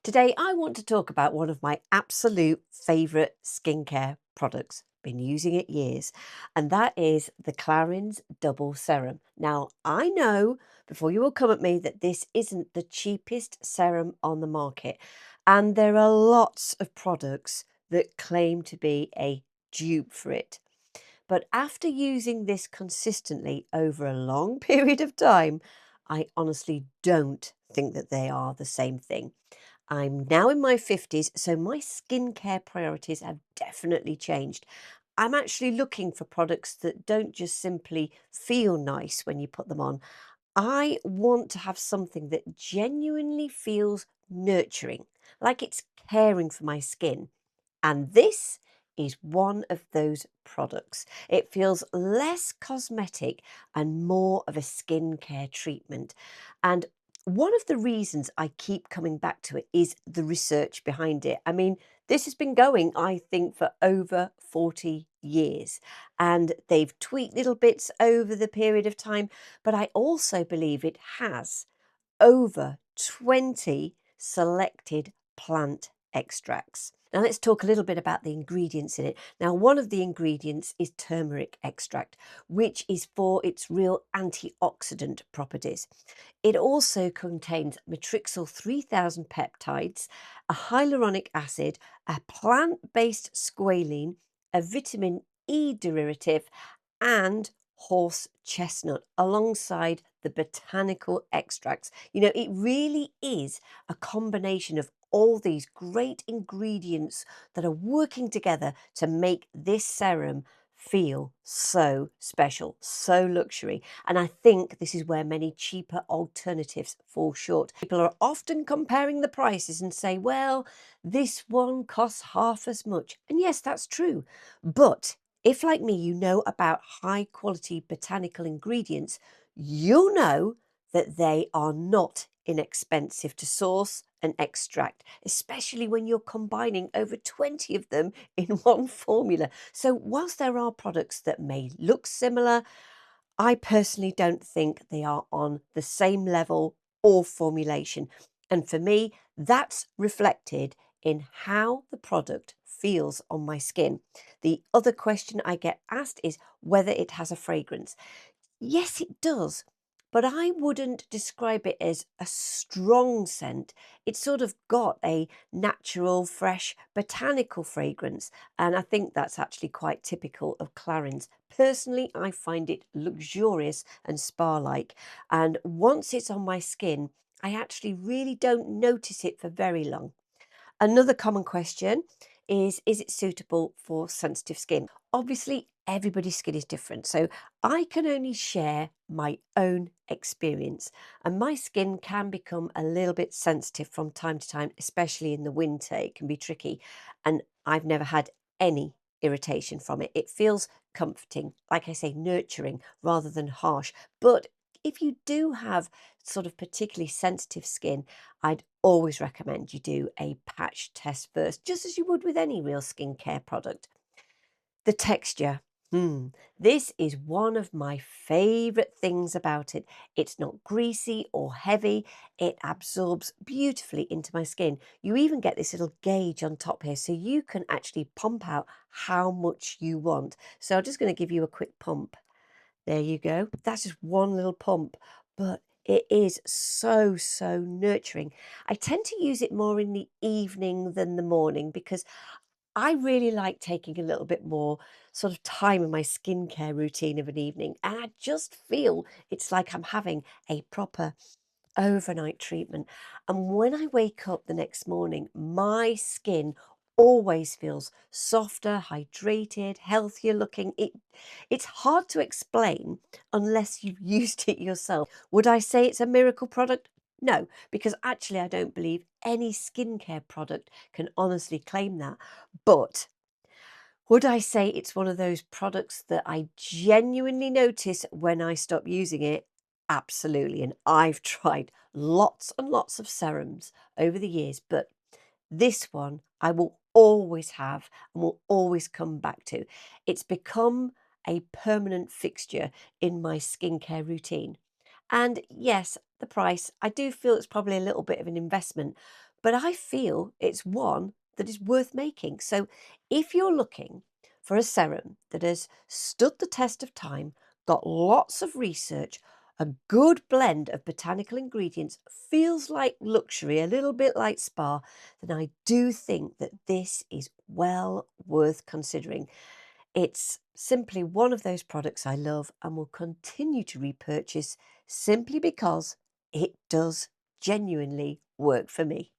Today, I want to talk about one of my absolute favourite skincare products. Been using it years, and that is the Clarins Double Serum. Now, I know before you will come at me that this isn't the cheapest serum on the market, and there are lots of products that claim to be a dupe for it. But after using this consistently over a long period of time, I honestly don't think that they are the same thing. I'm now in my 50s, so my skincare priorities have definitely changed. I'm actually looking for products that don't just simply feel nice when you put them on. I want to have something that genuinely feels nurturing, like it's caring for my skin. And this is one of those products. It feels less cosmetic and more of a skincare treatment. And one of the reasons I keep coming back to it is the research behind it. I mean, this has been going, I think, for over 40 years. And they've tweaked little bits over the period of time. But I also believe it has over 20 selected plant extracts. Now, let's talk a little bit about the ingredients in it. Now, one of the ingredients is turmeric extract, which is for its real antioxidant properties. It also contains matrixyl 3000 peptides, a hyaluronic acid, a plant based squalene, a vitamin E derivative, and horse chestnut alongside the botanical extracts. You know, it really is a combination of all these great ingredients that are working together to make this serum feel so special, so luxury. And I think this is where many cheaper alternatives fall short. People are often comparing the prices and say, well, this one costs half as much. And yes, that's true. But if, like me, you know about high quality botanical ingredients, you'll know that they are not inexpensive to source and extract, especially when you're combining over 20 of them in one formula. So, whilst there are products that may look similar, I personally don't think they are on the same level or formulation. And for me, that's reflected in how the product feels on my skin. The other question I get asked is whether it has a fragrance. Yes, it does. But I wouldn't describe it as a strong scent. It's sort of got a natural, fresh, botanical fragrance. And I think that's actually quite typical of Clarins. Personally, I find it luxurious and spa like. And once it's on my skin, I actually really don't notice it for very long. Another common question is it suitable for sensitive skin? Obviously, everybody's skin is different, so I can only share my own experience. And my skin can become a little bit sensitive from time to time, especially in the winter. It can be tricky, and I've never had any irritation from it. It feels comforting, like I say, nurturing rather than harsh. But if you do have sort of particularly sensitive skin, I'd always recommend you do a patch test first, just as you would with any real skincare product. The texture. This is one of my favourite things about it. It's not greasy or heavy. It absorbs beautifully into my skin. You even get this little gauge on top here, so you can actually pump out how much you want. So I'm just going to give you a quick pump. There you go. That's just one little pump, but it is so, so nurturing. I tend to use it more in the evening than the morning because I really like taking a little bit more sort of time in my skincare routine of an evening. And I just feel it's like I'm having a proper overnight treatment. And when I wake up the next morning, my skin always feels softer, hydrated, healthier looking. It's hard to explain unless you've used it yourself. Would I say it's a miracle product? No, because actually I don't believe any skincare product can honestly claim that. But would I say it's one of those products that I genuinely notice when I stop using it? Absolutely. And I've tried lots and lots of serums over the years, but this one I will always have and will always come back to. It's become a permanent fixture in my skincare routine. And yes, the price, I do feel it's probably a little bit of an investment, but I feel it's one that is worth making. So if you're looking for a serum that has stood the test of time, got lots of research, a good blend of botanical ingredients, feels like luxury, a little bit like spa, then I do think that this is well worth considering. It's simply one of those products I love and will continue to repurchase simply because it does genuinely work for me.